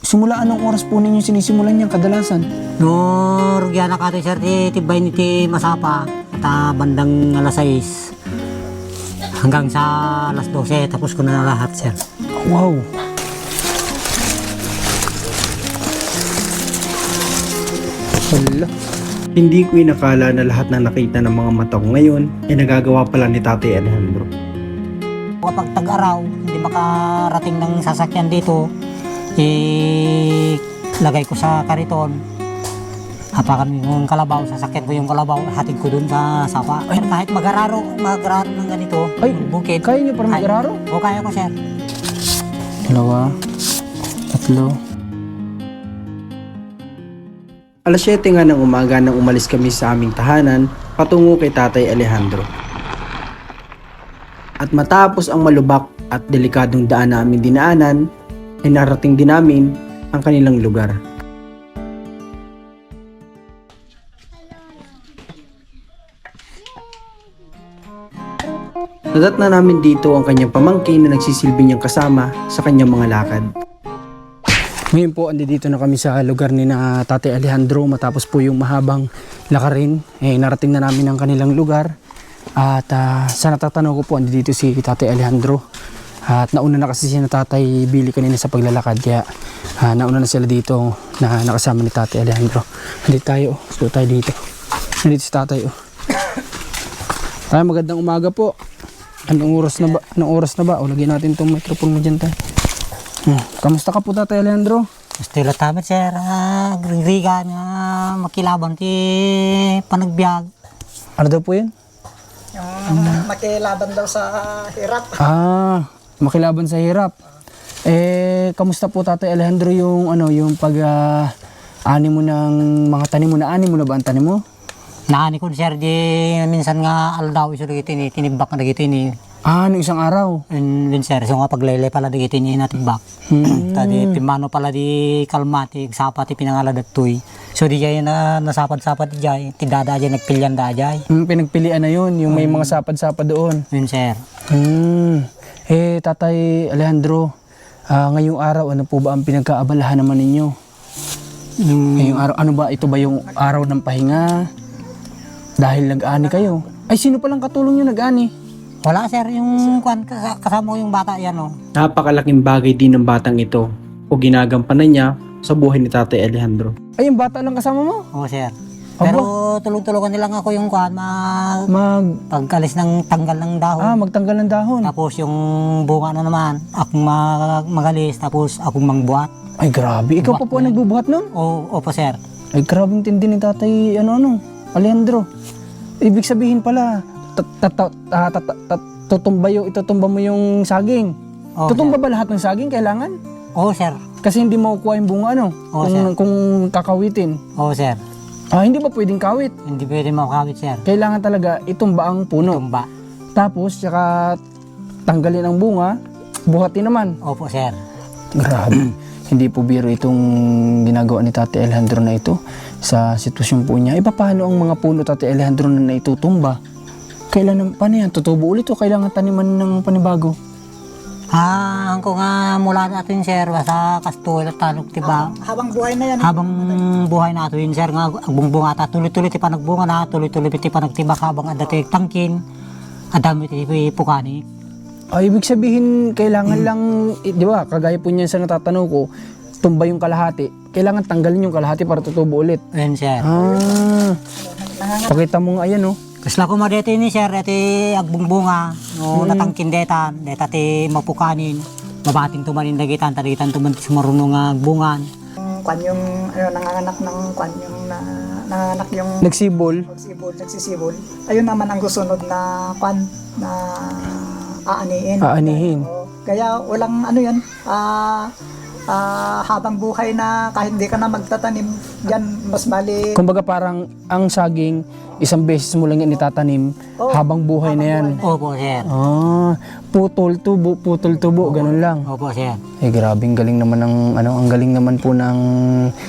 Simula anong oras po ninyo sinisimulan niyan kadalasan? No, rugyan na kato sir, tibay ni ti masapa. At bandang alas 6. Hanggang sa alas 12, tapos ko na lahat sir. Wow! Hala. Hindi ko inakala na lahat na nakita ng mga mata ko ngayon ay nagagawa pala ni Tatay Alejandro. Kapag tag-araw, hindi makarating ng sasakyan dito, lagay ko sa kariton. Hapakan yung kalabaw, sasakyan ko yung kalabaw, hatid ko dun sa sapa. Ay, kahit mag-araro ng ganito, Ay, bukid. kaya niyo para mag-araro? O kaya ko sir. 2, 3. Alas 7 nga ng umaga nang umalis kami sa aming tahanan patungo kay Tatay Alejandro. At matapos ang malubak at delikadong daan na aming dinaanan, ay narating din namin ang kanilang lugar. Nadat na namin dito ang kanyang pamangkin na nagsisilbi niyang kasama sa kanyang mga lakad. Ngayon po, andito na kami sa lugar ni na Tatay Alejandro matapos po yung mahabang lakarin. Narating na namin ang kanilang lugar. At sa natatanaw ko po, andito si Tatay Alejandro. At nauna na kasi si Tatay Billy kanina sa paglalakad. Kaya nauna na sila dito na nakasama ni Tatay Alejandro. Andito tayo. So tayo dito. Andito si Tatay. Tayo, magandang umaga po. Anong oras na ba? Anong oras na ba? O, lagyan natin itong microphone mo dyan tayo. Kamusta ka po Tatay Alejandro? Estilo tamat sir, gringrigan nga makilaban ti panagbiag. Ano daw po yun? Makilaban daw sa hirap. Makilaban sa hirap. Kamusta po Tatay Alejandro yung yung ani mo ng mga tanim mo, na ani mo na ba ang tanim mo? Naani ko sir di minsan nga aldaw iso dagiti ni tinibak na dagiti ni. Nung isang araw. Din sir, so nga paglele pala dagiti ni natibak. Tadi pimano pala di kalmati sapa ti pinangala datoy. So di jay na nasapad-sapad di jay, ti dada jay nagpilyan da jay. Pinagpilian na yun, yung may mga sapad-sapad doon. Din sir. Tatay Alejandro, ngayong araw ano po ba ang pinagkaabalahan naman ninyo? Ngayong araw, ano ba, ito ba yung araw ng pahinga? Dahil nag-ani kayo. Ay, sino palang katulong nyo nag-ani? Wala sir, yung kasama ko yung bata yan oh. Napakalaking bagay din ng batang ito o ginagampanan niya sa buhay ni Tatay Alejandro. Ay, yung bata lang kasama mo? Oo sir. Pero tulong-tulungan nilang ako yung pagkalis ng tanggal ng dahon. Magtanggal ng dahon. Tapos yung bunga na naman, akong magalis, tapos akong mangbuhat. Ay, grabe. Ikaw pa po ang nagbubuhat nun? Opo sir. Ay, grabing tindi ni Tatay, Alejandro. Ibig sabihin pala, itutumba mo yung saging. Oo, Tutumba sir. ba lahat ng saging kailangan? Oo sir. Kasi hindi makukuha yung bunga, Oo, sir. kung kakawitin. Oo sir. Hindi ba pwedeng kawit? Hindi pwede makakawit sir. Kailangan talaga itumba ang puno. Tumba. Tapos, tsaka tanggalin ang bunga, buhatin naman. Opo sir. Grabe. Hindi po biro itong ginagawa ni Tatay Alejandro na ito sa sitwasyon po niya. Paano ang mga puno Tatay Alejandro na naitutumba? Paano yan? Tutubo ulit o kailangan taniman ng panibago? Angko nga mula natin sir, basta kastoy at tanong tiba. Habang buhay na yan. Habang buhay na ito yun sir, nga agbong bunga ta, tuloy-tuloy ti panagbunga na, tuloy-tuloy ti panagtibak habang adati tangkin, adami ti pukani. Ibig sabihin, kailangan lang, di ba, kagaya po niyan sa natatanaw ko, tumba yung kalahati. Kailangan tanggalin yung kalahati para tutubo ulit. Ayun sir. Pakita mo nga ayan, Kasla ko madete ni sir, iti agbong bunga, no natangkin deta ti mapukanin, mabating tumanin dagitan, taditan tuman ti sumarunong nga bungan. Yung nanganganak ng nanganganak yung Nagsibol. nagsisibol. Ayun naman ang gusunod na na aanihin. Aanihin. Kaya walang yan, habang buhay na kahit hindi ka na magtatanim, yan mas bali. Kumbaga parang ang saging, isang beses mo lang yan itatanim, habang buhay na yan. Opo sir. Putol tubo, ganun lang. Opo sir. Grabing galing naman ang galing naman po ng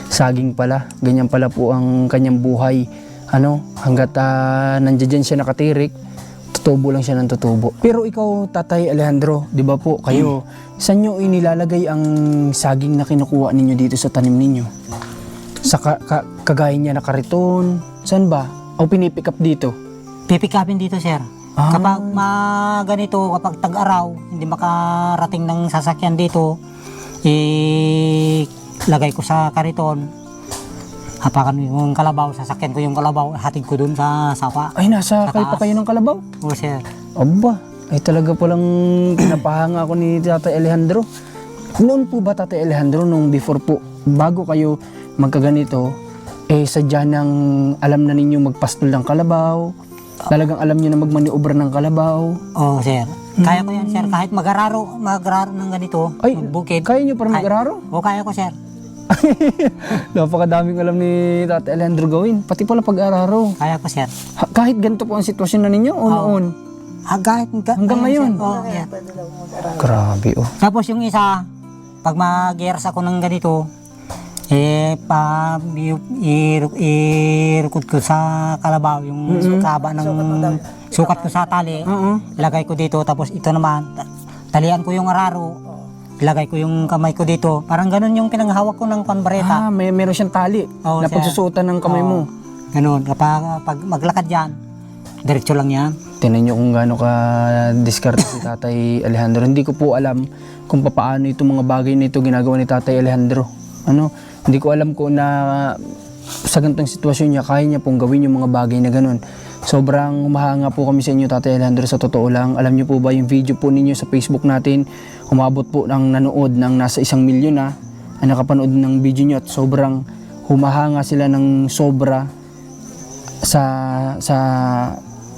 saging pala. Ganyan pala po ang kanyang buhay. Hanggat nandiyan siya nakatirik, tutubo lang siya ng tutubo. Pero ikaw, Tatay Alejandro, di ba po, kayo, saan nyo inilalagay ang saging na kinukuha ninyo dito sa tanim ninyo? Sa kagaya niya na kariton, saan ba? O pinipick up dito? Pipikapin dito, sir. Ah. Kapag ganito, kapag tag-araw, hindi makarating ng sasakyan dito, lagay ko sa kariton. Hapakan yung kalabaw, sasakyan ko yung kalabaw, hatid ko dun sa sapa. Ay, nasa Sa kayo pa taas. kayo ng kalabaw? Oo, sir. Aba, ay talaga palang pinapahanga ako ni Tatay Alejandro. Noon po ba, Tatay Alejandro, nung before po, bago kayo magkaganito, sadya nang alam na ninyo magpastol ng kalabaw, talagang alam nyo na magmaniobra ng kalabaw. Oo, sir. Kaya ko yan, sir. Kahit mag-araro ng ganito, Ay, bukid. kaya nyo para mag-araro? Oo, kaya ko, sir. Napakadaming alam ni Tatay Alejandro gawin, pati pala pag-araro. Kaya ko, sir. Kahit ganito po ang sitwasyon na ninyo o noon? Hanggang ngayon? Oo, yan. Grabe oh. Tapos yung isa, pag mag-gears ako ng ganito, irukod ko sa kalabaw, yung kaba ng sukat ko sa tali, ilagay ko dito, tapos ito naman, talian ko yung araro, ilagay ko yung kamay ko dito. Parang ganun yung pinanghawak ko ng panbareta. Meron siyang tali Oo, na sir. pagsusuotan ng kamay mo. Ganun, kapag maglakad yan, diretso lang yan. Tingnan nyo kung gaano ka diskarte si Tatay Alejandro. Hindi ko po alam kung paano itong mga bagay na ito ginagawa ni Tatay Alejandro. Hindi ko alam kung na sa ganitong sitwasyon niya, kaya niya pong gawin yung mga bagay na ganun. Sobrang humahanga po kami sa inyo, Tatay Alejandro, sa totoo lang. Alam niyo po ba yung video po ninyo sa Facebook natin, umabot po ng nanood ng nasa 1 milyon na nakapanood ng video niyo at sobrang humahanga sila ng sobra sa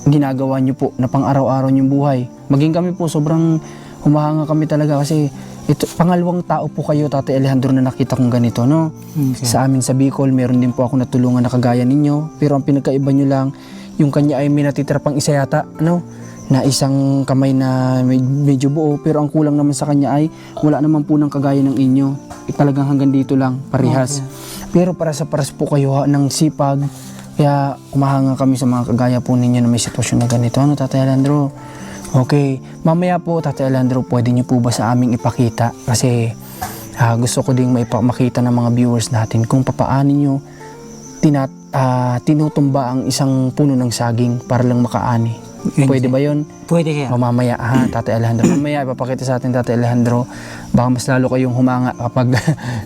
ginagawa niyo po na pang araw-araw niyong buhay. Maging kami po sobrang humahanga kami talaga kasi ito, pangalawang tao po kayo, Tatay Alejandro, na nakita kong ganito, no? Sir. Sa amin sa Bicol, meron din po ako natulungan na kagaya ninyo, pero ang pinagkaiba nyo lang, yung kanya ay may natitira pang isa yata, na isang kamay na medyo buo, pero ang kulang naman sa kanya ay wala naman po ng kagaya ng inyo. Talagang hanggang dito lang, parehas. Pero para sa paras po kayo ng sipag, kaya umahanga kami sa mga kagaya po ninyo na may sitwasyon na ganito, Tatay Alejandro? Okay, mamaya po, Tatay Alejandro, pwede niyo po ba sa aming ipakita? Kasi gusto ko ding makita ng mga viewers natin kung papaano niyo tinutumba ang isang puno ng saging para lang makaani. Pwede ba yun? Pwede, sir. Mamaya, Tatay Alejandro. Mamaya ipapakita sa atin, Tatay Alejandro. Baka mas lalo kayong humanga kapag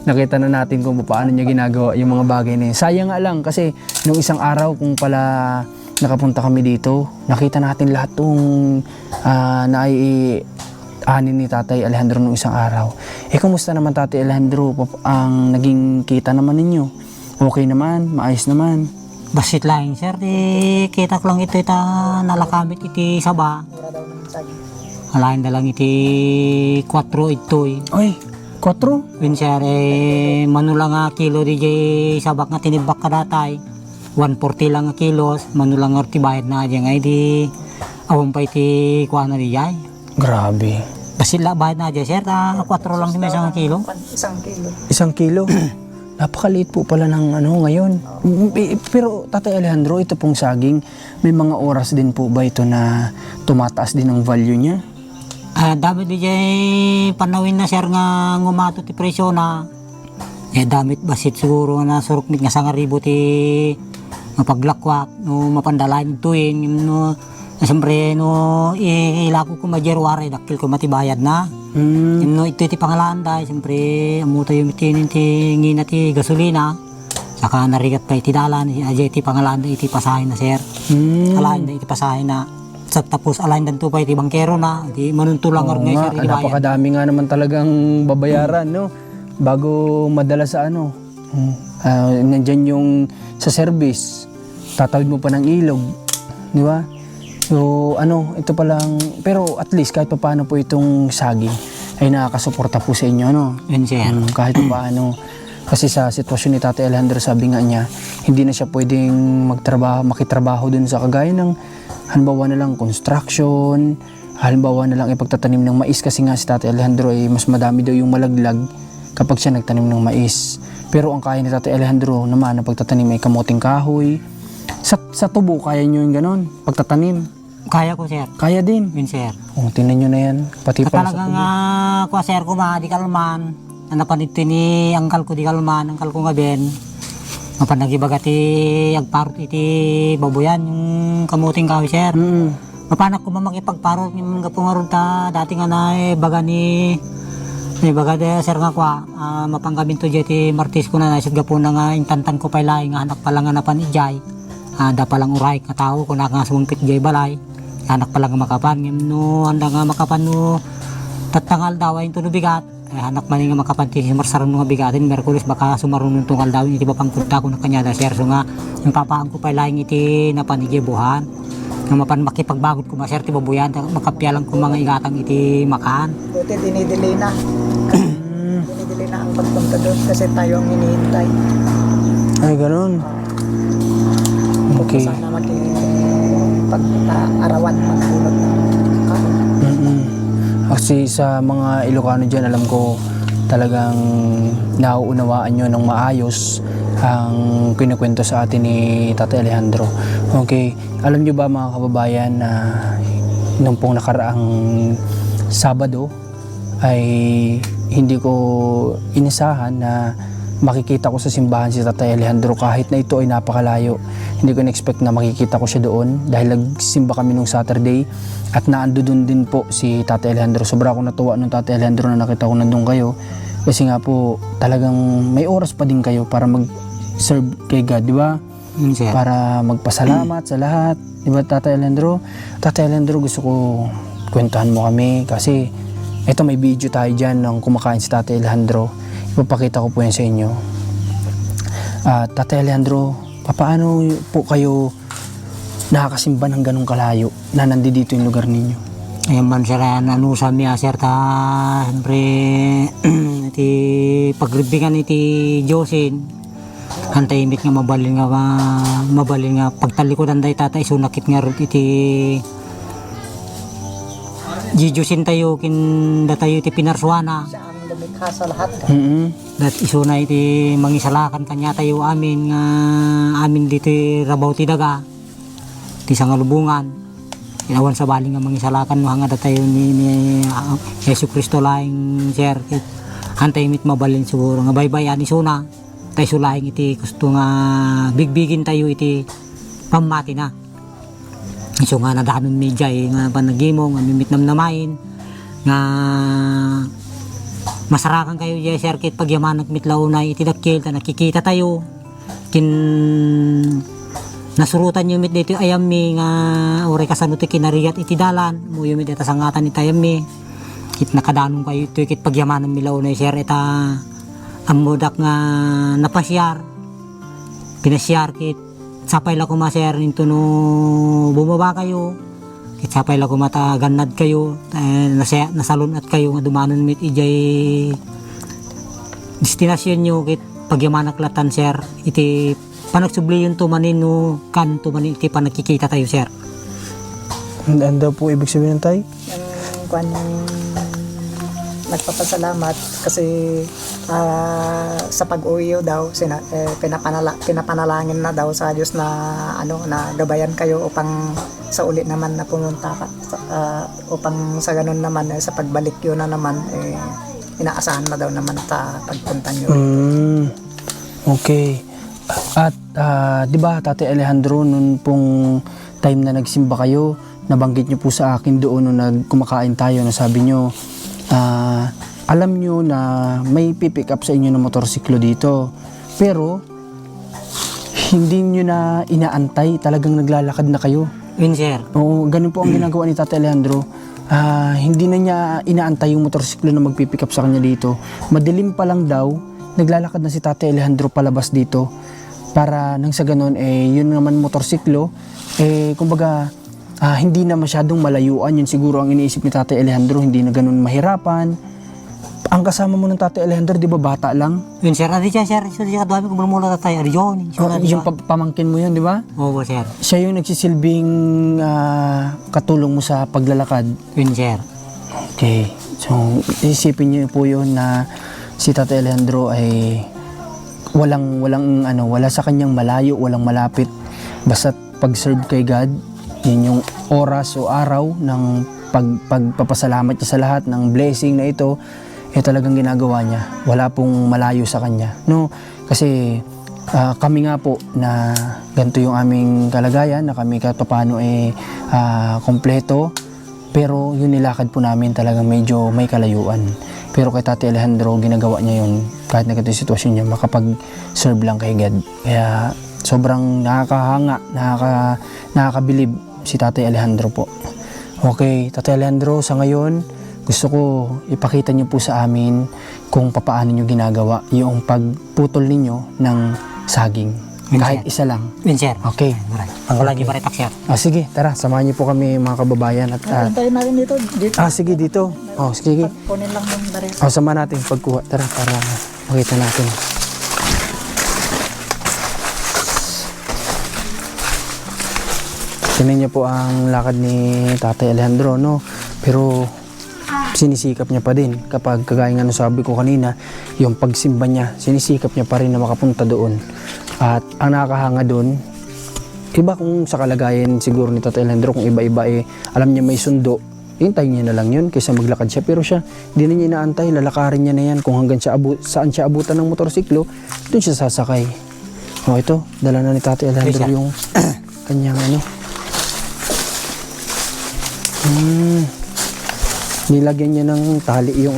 nakita na natin kung paano niya ginagawa yung mga bagay na yun. Sayang nga lang kasi nung isang araw kung pala nakapunta kami dito, nakita natin lahat ng ani ni Tatay Alejandro nung isang araw. Kumusta naman, Tatay Alejandro, ang naging kita naman ninyo? Okay naman? Maayos naman? Basit lang, sir. Kita ko lang ito nalakamit iti saba. Alain na lang iti 4 ito. Ay, 4? Yun, sir, manulang nga kilo di sabak nga tinibak ka datay. 140 lang nga kilos, manulang nga bayad na dyan nga di awang pa iti kuha na di jay. Grabe. Basit lang bayad na dyan, sir. 4 lang di may isang kilo. 1 kilo. 1 kilo? Napakaliit po pala ng ngayon. Pero Tatay Alejandro, ito pong saging, may mga oras din po ba ito na tumataas din ang value niya? Damit di jay panawin na, sir, nga ngumato ti presyo na. Damit basit siguro na surukmit nga 1,000 ti mapaglakwak, no mapandalain tuwin, no siyempre no ilako ko majerware dakil ko matibayad na. No ito iti pangalanda, siyempre amuto yung ngina ti gasolina, saka narigat pa iti dalan, ajay iti pangalanda iti pasahin na, sir. Alain na iti pasahin na. Tapos alain dan to pa iti bangkero na, di manuntulang or ngay, sir, iti bayad. Napakadami nga naman talagang babayaran, no? Bago madala sa nandyan yung sa service, tatawid mo pa ng ilog, di ba? So ito pa lang, pero at least kahit pa paano po itong saging ay nakakasuporta po sa inyo, Yun, sir. kahit pa paano. Kasi sa sitwasyon ni Tatay Alejandro, sabi nga niya, hindi na siya pwedeng makitrabaho dun sa kagaya ng halimbawa na lang construction, halimbawa na lang ipagtatanim ng mais, kasi nga si Tatay Alejandro ay mas madami daw yung malaglag kapag siya nagtanim ng mais. Pero ang kaya ni Tatay Alejandro naman na pagtatanim ay kamoting kahoy. Sa tubo, kaya nyo yung ganon, pagtatanim. Kaya ko, sir. Kaya din. Yun, sir. Oh, tingnan nyo na yan. Pati At pala talagang sa kwa sir ko ma, di kalman. Napanito ni angkal ko di kalman, angkal ko nga ben. Mapanagibaga ti agparot iti baboyan yung kamuting kawi sir. Mapanak ko mamakipagparot yung gapungarod ta dati nga na baga ni baga de sir nga kwa mapanggabin to ti martis ko na naisod gapon na nga intantan ko pailay nga anak pala nga napan ijay. Da palang uray nga tao ko na nga sumumpit jay balay. Anak pala nga makapan no handa nga makapan no tatangal daw ay tuno bigat. Anak man nga makapanti si marsaron nga bigatin Merkulis baka sumarunong tungal daw iti papangkunta ko na kanya da sir so nga yung papaan ko pailay iti napanigibuhan. Nga mapan makipagbagot ko maser ti babuyan makapyalang ko mga igatang iti makaan. Buti dinidili na. Dinidili na ang pagpunta doon kasi tayo ang hinihintay. Ay, ganun. Okay. Sana pag-arawan maghulog ng kahoy. Kasi sa mga Ilocano dyan, alam ko talagang nauunawaan nyo ng maayos ang kinukwento sa atin ni Tatay Alejandro. Okay, alam nyo ba mga kababayan na nung pong nakaraang Sabado ay hindi ko inasahan na makikita ko sa simbahan si Tatay Alejandro kahit na ito ay napakalayo. Hindi ko na-expect na makikita ko siya doon dahil nagsimba kami nung Saturday at naando doon din po si Tatay Alejandro. Sobra akong natuwa nung Tatay Alejandro na nakita ko nandun kayo kasi nga po talagang may oras pa din kayo para mag-serve kay God, di ba? Sir. Para magpasalamat sa lahat, di ba Tatay Alejandro? Tatay Alejandro, gusto ko kwentuhan mo kami kasi ito may video tayo dyan ng kumakain si Tatay Alejandro. Ipapakita ko po yan sa inyo. Tatay Alejandro, paano po kayo nakakasimba ng ganong kalayo na nandito yung lugar ninyo? Ayun man sir, ano sa miya sir ta, siyempre iti pagribingan iti Diyosin, hantay imit nga mabalin nga pagtalikodan day tatay sunakit nga rin iti Diyosin tayo kin datayo iti pinarsuana. Siya ang lumikha sa lahat. Dat isuna iti mangisalakan kanya tayo amin nga amin dito rabaw ti daga ti sangalubungan inawan sa baling nga mangisalakan no hanga tayo ni Yesu Kristo laing sir hantay mit mabalin siguro nga baybayan isuna tayo sulaing iti gusto nga bigbigin tayo iti pamati na iso nga nadanon media nga panagimo nga mimit namnamain nga masarakan kayo dyan sir kit pagyaman at mitlaw na itidakil ta nakikita tayo kin nasurutan yung mit dito ayami nga ore kasano ti kinariyat itidalan mo yung mit dito sangatan iti ayami kit nakadanong kayo ito kit pagyaman ng milaw na sir ita amodak nga napasyar pinasyar kit sapay la kuma sir into no bumaba kayo kit sapay la kumata ganad kayo nasalon at kayo nga dumanon mit ijay destinasyon nyo kit pagyamanak latan sir iti panagsubli yun tumanin no kan tumanin iti panagkikita tayo sir. Ano daw po ibig sabihin ng tay? Yung kwan nagpapasalamat kasi sa pag-uwi daw pinapanalangin na daw sa Diyos na na gabayan kayo upang sa uli naman na pumunta ka upang sa ganun naman sa pagbalik yun na naman inaasahan na daw naman sa pagpunta nyo. Okay. At di ba Tatay Alejandro nung pong time na nagsimba kayo nabanggit nyo po sa akin doon nung nagkumakain tayo na sabi nyo alam nyo na may pipick up sa inyo ng motorsiklo dito pero hindi nyo na inaantay talagang naglalakad na kayo. Yun sir. Oo, ganun po ang ginagawa ni Tatay Alejandro. Hindi na niya inaantay yung motorsiklo na magpipick up sa kanya dito. Madilim pa lang daw naglalakad na si Tatay Alejandro palabas dito para nang sa ganun yun naman motorsiklo kumbaga hindi na masyadong malayuan. Yun siguro ang iniisip ni Tatay Alejandro, hindi na ganun mahirapan. Ang kasama mo ng Tatay Alejandro, di ba bata lang? Yun sir, adi siya sir, siya kadami kung mula tatay, adi yun. Yung pamangkin mo yun, di ba? Oo sir. Siya yung nagsisilbing katulong mo sa paglalakad. Yun sir. Okay. So, isipin niyo po yun na si Tatay Alejandro ay wala sa kanyang malayo, walang malapit. Basta pag-serve kay God, Yun yung oras o araw ng pagpapasalamat niya sa lahat ng blessing na ito, talagang ginagawa niya. Wala pong malayo sa kanya. No? Kasi kami nga po na ganito yung aming kalagayan, na kami kahit paano kompleto, pero yung nilakad po namin talagang medyo may kalayuan. Pero kay Tatay Alejandro, ginagawa niya yun kahit na ganito yung sitwasyon niya, makapag-serve lang kay God. Kaya sobrang nakakahanga, nakakabilib si Tatay Alejandro po. Okay, Tatay Alejandro, sa ngayon, gusto ko ipakita niyo po sa amin kung papaano niyo ginagawa yung pagputol ninyo ng saging. Kahit isa lang. Yun, sir. Okay. Ang wala niyo paritak, sir. Sige, tara, samahan niyo po kami mga kababayan. At, Antayin natin dito. sige, dito. Sige. Kunin lang yung baril. Sama natin pagkuha. Tara, para makita natin. Tingnan niyo po ang lakad ni Tatay Alejandro, no? Pero sinisikap niya pa din. Kapag kagaya nga ng sabi ko kanina, yung pagsimba niya, sinisikap niya pa rin na makapunta doon. At ang nakakahanga doon, iba kung sa kalagayan siguro ni Tatay Alejandro, kung iba-iba alam niya may sundo, hintayin niya na lang yun kaysa maglakad siya. Pero siya, hindi na niya inaantay, lalakarin niya na yan. Kung hanggang saan siya abutan ng motorsiklo, doon siya sasakay. Ito, dala na ni Tatay Alejandro yung kanyang nilagyan niya ng tali yung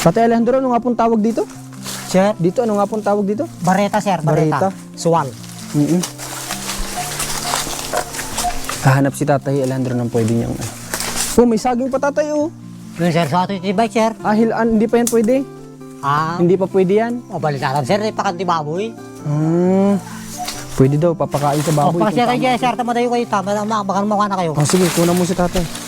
Tatay Alejandro, ano nga pong tawag dito? Sir? Dito, ano nga pong tawag dito? Bareta, sir. Bareta. Suwal. Hahanap si Tatay Alejandro ng pwede niyang may saging pa, Tatay, Yun, sir. So, ito yung bike, sir. Hindi pa yan pwede? Hindi pa pwede yan? Balitaran, sir. Pakanti baboy. Pwede daw, papakain sa baboy. Sir, sir. Tama tayo kayo. Baka mukha na kayo. Sige, kunan mo si Tatay.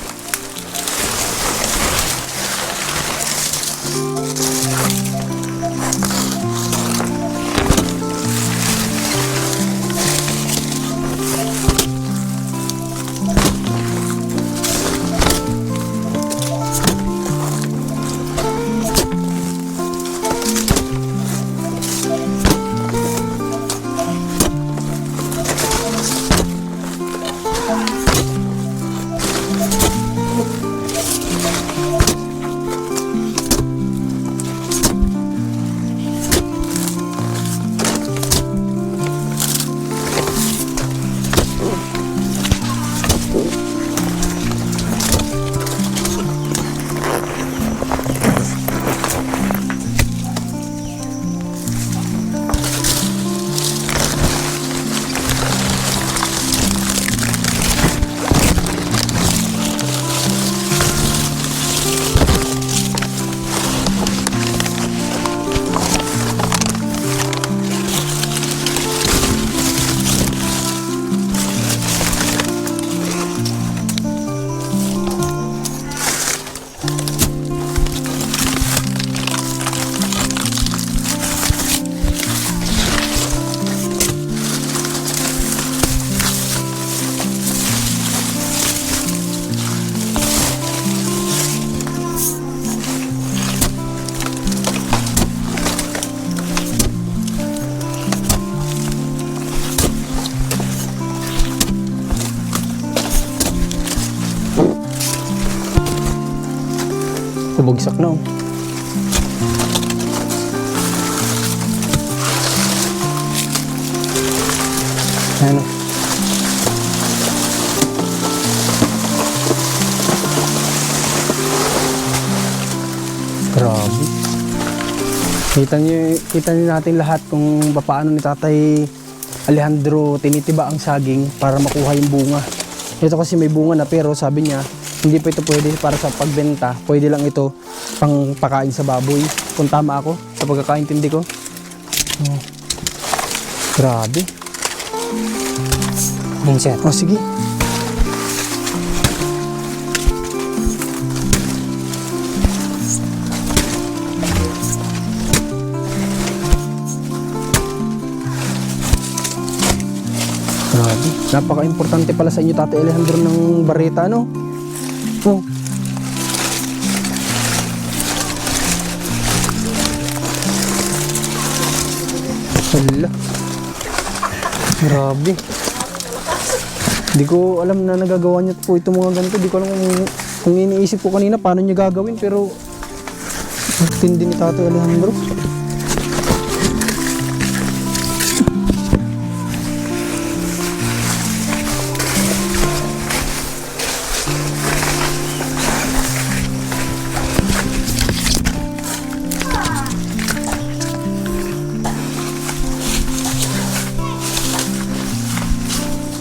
Bumagsak na. Ano? Grabe. Kita niyo natin lahat kung paano ni Tatay Alejandro tinitiba ang saging para makuha yung bunga. Ito kasi may bunga na, pero sabi niya hindi pa ito pwede para sa pagbenta. Pwede lang ito pang pakain sa baboy. Kung tama ako sa pagkakaintindi ko. Grabe. Sir. Sige. Grabe. Napaka-importante pala sa inyo, Tatay Alejandro, ng bareta, no? Hala. Grabe. Hindi ko alam na nagagawa niya po itong mga ganito. Hindi ko alam kung iniisip ko kanina paano niya gagawin, pero ang tindi ni Tatay Alejandro.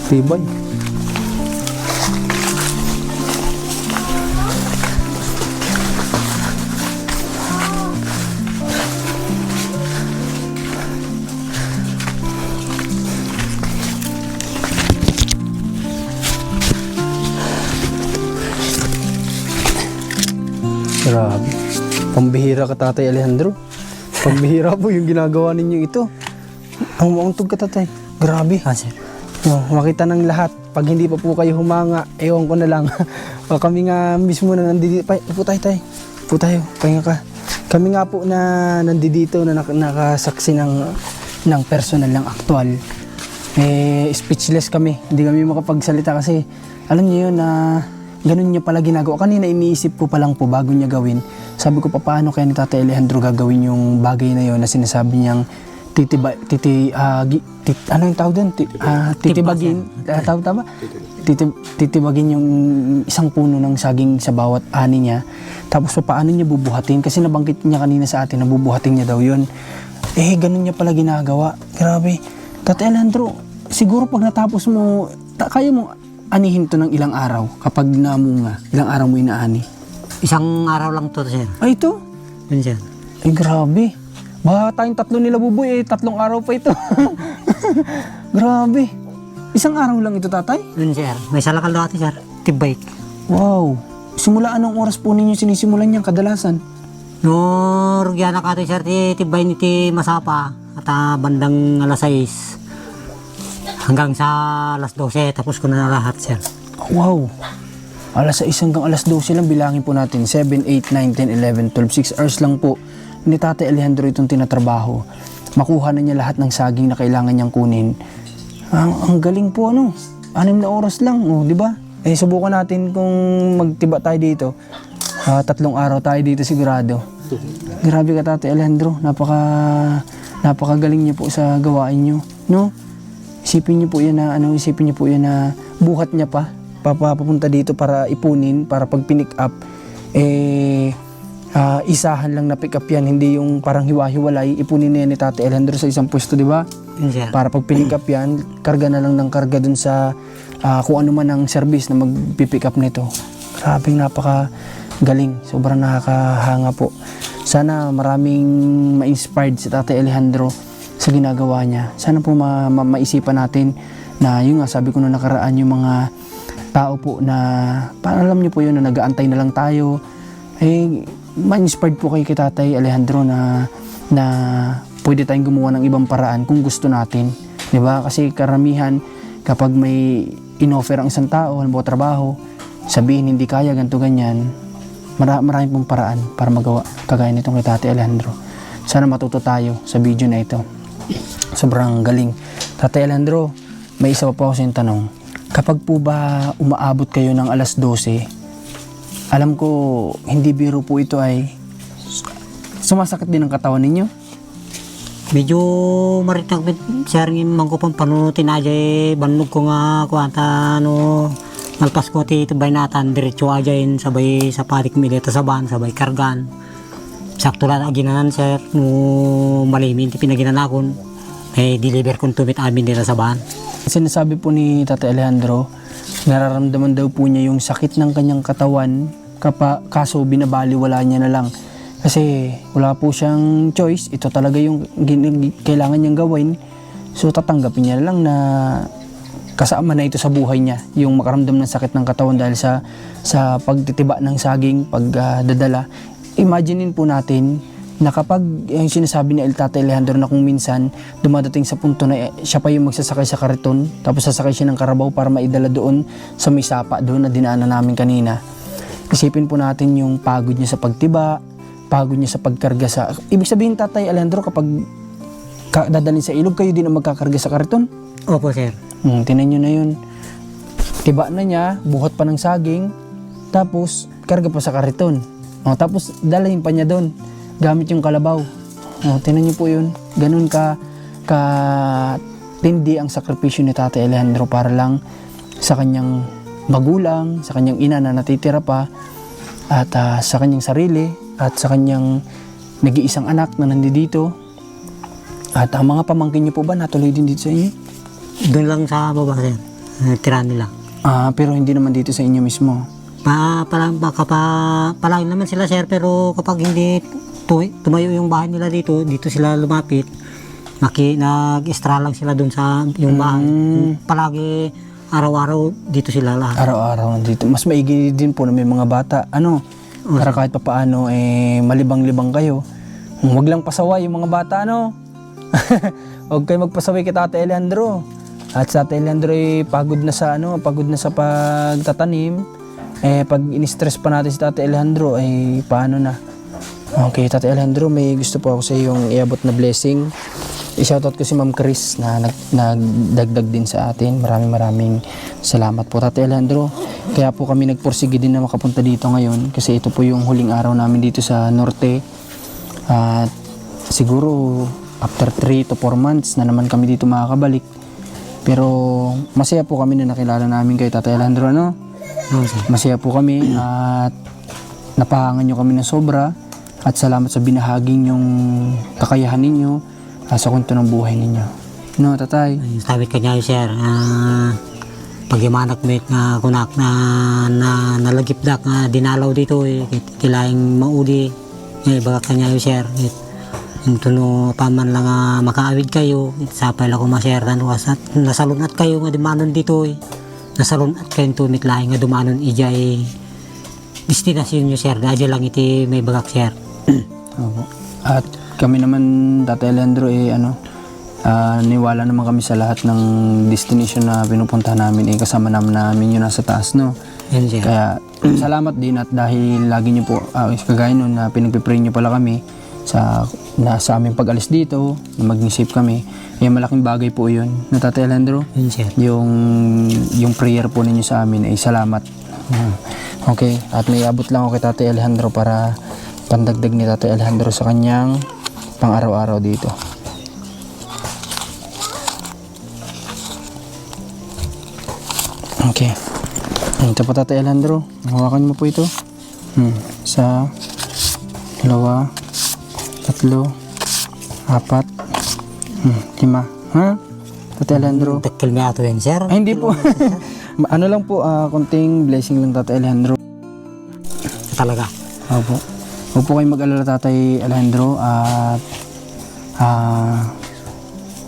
Tibay. Grabe. Pambihira ka, Tatay Alejandro. Pambihira po yung ginagawa ninyo ito. Ang mauntog ka, Tatay. Grabe. Sir. No, makita ng lahat. Pag hindi pa po kayo humanga, ewan ko na lang. O kami nga mismo na nandito. Upo tayo, tay. Upo tayo. Pahinga ka. Kami nga po na nandito na nakasaksi ng personal ng aktual. Speechless kami. Hindi kami makapagsalita kasi alam niyo yun na ganun niya pala ginagawa. Kanina iniisip ko pa lang po bago niya gawin. Sabi ko pa paano kaya ni Tatay Alejandro gagawin yung bagay na yun na sinasabi niyang ano yung tawag doon? Titibagin. Tawag tama? Titibagin yung isang puno ng saging sa bawat ani niya. Tapos paano niya bubuhatin? Kasi nabanggit niya kanina sa atin na bubuhatin niya daw yun. Ganun niya pala ginagawa. Grabe. Tatay Alejandro, siguro pag natapos mo, kaya mo anihin to ng ilang araw kapag namunga. Ilang araw mo inaani? Isang araw lang to, sir. Ay, ito? Yun, sir. Grabe. Baka tayong tatlo nila buboy, 3 araw pa ito. Grabe. Isang araw lang ito, Tatay? Yun, sir. May salakal daw ate, sir. Tibay. Wow. Simula anong oras po ninyo sinisimulan niyang kadalasan? No, rugyan na kate, sir. Tibay ni ti Masapa. At bandang alas 6. Hanggang sa alas 12. Tapos ko na lahat, sir. Wow. Alas 6 hanggang alas 12 lang, bilangin po natin. 7, 8, 9, 10, 11, 12, 6 hours lang po ni Tatay Alejandro itong tinatrabaho. Makuha na niya lahat ng saging na kailangan niyang kunin. Ang galing po, 6 na oras lang, di ba? Subukan natin kung magtiba tayo dito. 3 araw tayo dito sigurado. Grabe ka, Tatay Alejandro. Napakagaling niyo po sa gawain niyo, no? Isipin niyo po yan na buhat niya pa. Papunta dito para ipunin, para pag pinick up, isahan lang na pick up yan, hindi yung parang hiwa-hiwalay, ipunin na yan ni Tatay Alejandro sa isang pwesto, di ba? Yun, sir. Para pag pinick up yan, karga na lang ng karga dun sa kung ano man ang service na mag-pick up nito. Grabe, napaka-galing. Sobrang nakakahanga po. Sana maraming ma-inspired si Tatay Alejandro sa ginagawa niya. Sana po maisipan natin na yun nga, sabi ko na nakaraan, yung mga tao po na, parang alam niyo po yun, na nag-aantay na lang tayo. Ma-inspired po kayo kay Tatay Alejandro na pwede tayong gumawa ng ibang paraan kung gusto natin. Diba? Kasi karamihan, kapag may inoffer ang isang tao, halimbawa trabaho, sabihin hindi kaya, ganito, ganyan, marami pong paraan para magawa kagaya nitong kay Tatay Alejandro. Sana matuto tayo sa video na ito. Sobrang galing. Tatay Alejandro, may isa pa po ako sa yung tanong. Kapag po ba umaabot kayo ng alas 12, alam ko hindi biro po ito, ay sumasakit din ang katawan ninyo? Medyo maritag sir ng mangko pang panunutin aja bannog ko nga kuanta nalpas ko ti tibay natan diretso aja sabay sa parik milita sa ban sabay kargan sakto lang aginanan sir no malimin ti pinaginanakon deliver kong tumit amin nila sa ban. Sinasabi po ni Tatay Alejandro, nararamdaman daw po niya yung sakit ng kanyang katawan kaso binabaliwala niya na lang. Kasi wala po siyang choice, ito talaga yung kailangan niyang gawin. So tatanggapin niya lang na kasama na ito sa buhay niya, yung makaramdam ng sakit ng katawan dahil sa pagtitiba ng saging, pagdadala. Imaginein po natin na kapag yung sinasabi ni Tatay Alejandro na kung minsan dumadating sa punto na siya pa yung magsasakay sa kariton, tapos sasakay siya ng karabaw para maidala doon sa may sapa doon na dinaanan namin kanina. Isipin po natin yung pagod niya sa pagtiba, pagod niya sa pagkarga sa... Ibig sabihin, Tatay Alejandro, kapag dadalhin sa ilog, kayo din ang magkakarga sa kariton? Opo, sir. Tinan nyo na yun. tiba na niya, buhat pa ng saging, tapos karga pa sa kariton. Tapos dalahin pa niya doon, gamit yung kalabaw. Tingnan niyo po yun, ganun ka tindi ang sakripisyo ni Tatay Alejandro para lang sa kanyang magulang, sa kanyang ina na natitira pa, at sa kanyang sarili, at sa kanyang nag-iisang anak na nandito. At ang mga pamangkin niyo po ba natuloy din dito sa inyo? Doon lang sa baba, sir. Tira nila. Pero hindi naman dito sa inyo mismo. Palagi naman sila, sir, pero kapag hindi tumayo yung bahay nila dito sila lumapit. Nag-extra lang sila doon sa yung bahay. Palagi araw-araw dito sila lahat. Araw-araw dito. Mas maigi din po na may mga bata. Para kahit papaano, malibang-libang kayo. Huwag lang pasaway yung mga bata, Huwag kayo magpasaway kay Tatay Alejandro. At sa Tatay Alejandro pagod na sa pagtatanim. Pag in-stress pa natin si Tatay Alejandro, paano na? Okay, Tatay Alejandro, may gusto po ako sa iyong iabot na blessing. I-shoutout ko si Ma'am Chris na nagdagdag din sa atin. Maraming salamat po, Tatay Alejandro. Kaya po kami nagpursige din na makapunta dito ngayon kasi ito po yung huling araw namin dito sa Norte. At siguro after 3 to 4 months na naman kami dito makakabalik. Pero masaya po kami na nakilala namin kay Tatay Alejandro, Masaya po kami at napahangan nyo kami ng sobra at salamat sa binahaging yung kakayahan ninyo sa kwento ng buhay ninyo. Tatay? Sabi ka niya, sir, pag imanak mo nga kunak na nalagipdak na dinalaw dito, kilaing maudi, baga ka niya, sir. Yung tuno paman lang makaawid kayo, sapay lang ko ma-share nasalunat kayo nga dumanon dito, nasalunat kayo tumit laing nga dumanon ijay destinasyon nyo, sir. Dadya lang iti may bagak, sir. At kami naman, Tatay Alejandro, niwala naman kami sa lahat ng destination na pinupunta namin. Kasama namin yun nasa taas, Yan, sir. Kaya salamat din at dahil lagi nyo po, kagaya nun na pinagpipray nyo pala kami sa aming pag-alis dito, na maging safe kami. Malaking bagay po yun. Tatay Alejandro, Yan, sir. yung prayer po ninyo sa amin ay salamat. Okay, at may abot lang ako kay Tatay Alejandro para pandagdag ni Tatay Alejandro sa kanyang pang-araw-araw dito. Okay. Ito po, Tatay Alejandro. Hawakan mo po ito. Isa, 2, 3, 4, 5. Tatay Alejandro. Takil mo ato yan, sir. Hindi po. Ano lang po, konting blessing lang, Tatay Alejandro. Talaga. Opo. Huwag po kayong mag-alala, Tatay Alejandro. At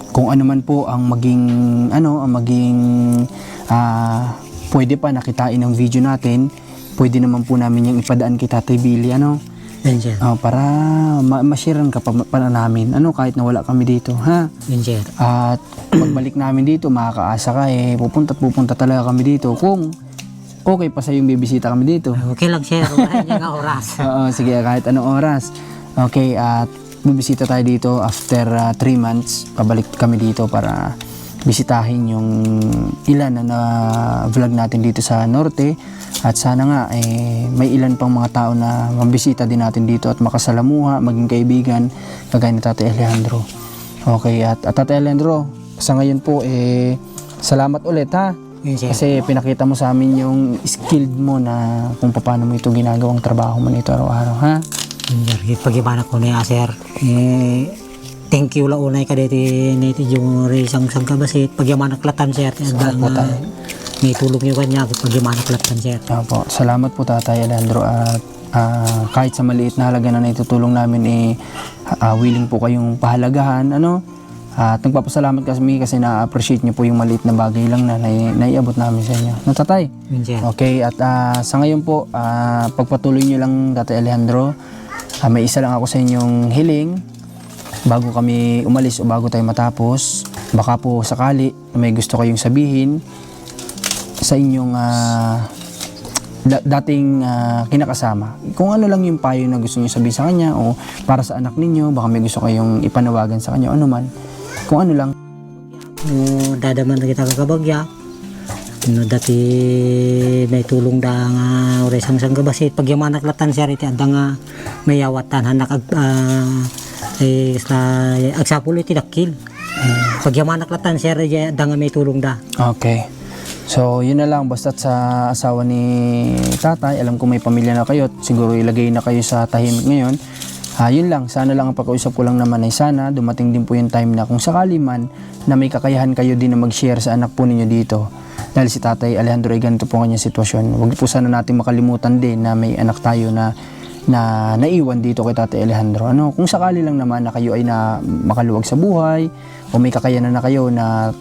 kung ano man po ang maging pwede pa nakitain ng video natin, pwede naman po namin yung ipadaan kay Tatay Billy, Yan, sir. para ma-sharean ka pa namin, kahit na wala kami dito, Yan, sir. At pagbalik namin dito, makakaasa ka, pupunta talaga kami dito kung okay pa sa yung bibisita kami dito. Okay lang, sir. Wala niya nga oras. Oo, sige, kahit anong oras. Okay, at bibisita tayo dito after 3 months. Pabalik kami dito para bisitahin yung ilan na vlog natin dito sa Norte. At sana nga, may ilan pang mga tao na mabisita din natin dito at makasalamuha, maging kaibigan, kagaya ni Tatay Alejandro. Okay, at Tatay Alejandro, sa ngayon po, salamat ulit, ha? Yes, sir. Kasi pinakita mo sa amin yung skilled mo na kung paano mo ito ginagawang trabaho mo nito araw-araw, ha? Sir, pag-ibana ko na, sir. Thank you la unay ka dito yung isang kabasit. Pag-ibana klatan, sir. May tulog nyo kanya pag-ibana klatan, sir. Opo, salamat po, Tatay Alejandro, at kahit sa maliit na halaga na naitutulong namin, willing po kayong pahalagahan, At nagpapasalamat kami kasi na-appreciate niyo po yung maliit na bagay lang na naiabot namin sa inyo. Tatay? Okay, at sa ngayon po, pagpatuloy niyo lang, Tatay Alejandro, may isa lang ako sa inyong hiling bago kami umalis o bago tayo matapos. Baka po sakali may gusto kayong sabihin sa inyong dating kinakasama. Kung ano lang yung payo na gusto niyo sabihin sa kanya o para sa anak ninyo, baka may gusto kayong ipanawagan sa kanya, ano man. Kung ano lang. Dadaman na kita kakabagya. No, dati naitulong da nga oras ang sanggabasit pag yamanak latan sir iti adda nga may awatan hanak agsapul iti dakil. Pag yamanak latan sir adda nga may tulong da. Okay. So, yun na lang. Basta't sa asawa ni tatay, alam ko may pamilya na kayo. Siguro ilagay na kayo sa tahimik ngayon. Yun lang. Sana lang ang pag-uusap ko lang naman ay sana dumating din po yung time na kung sakali man na may kakayahan kayo din na mag-share sa anak po ninyo dito. Dahil si tatay Alejandro ay ganito po ang kanyang sitwasyon. Huwag po sana natin makalimutan din na may anak tayo na naiwan dito kay Tatay Alejandro. Kung sakali lang naman na kayo ay na makaluwag sa buhay o may kakayanan na kayo na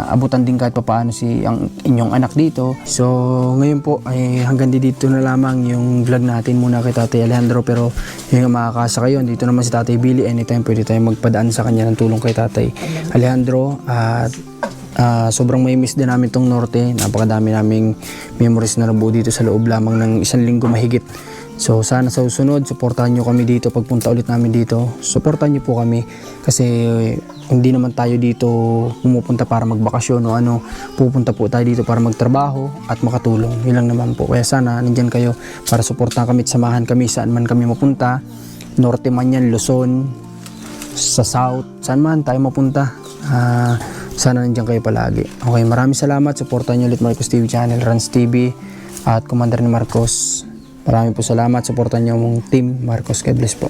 abutan din kahit papaano ang inyong anak dito. So, ngayon po ay hanggang dito na lamang yung vlog natin muna kay Tatay Alejandro, pero yung makakasa kayo, dito naman si Tatay Billy, anytime pwede tayo magpadaan sa kanya ng tulong kay Tatay Alejandro. At sobrang may miss din namin tong Norte. Napakadami naming memories na nabuo dito sa loob lamang ng 1 linggo mahigit. So sana sa susunod, suportahan nyo kami dito. Pagpunta ulit namin dito, suportahan nyo po kami. Kasi hindi naman tayo dito pumupunta para magbakasyon o ano. Pupunta po tayo dito para magtrabaho at makatulong. Yun lang naman po. Kaya sana nandyan kayo para suportahan kami at samahan kami saan man kami mapunta. Norte man yan, Luzon, sa South, saan man tayo mapunta. Sana nandyan kayo palagi. Okay, maraming salamat. Suportahan nyo ulit Marcos TV Channel, Rans TV at Commander ni Marcos. Maraming po salamat. Suportahan nyo ang team Marcos. God bless po.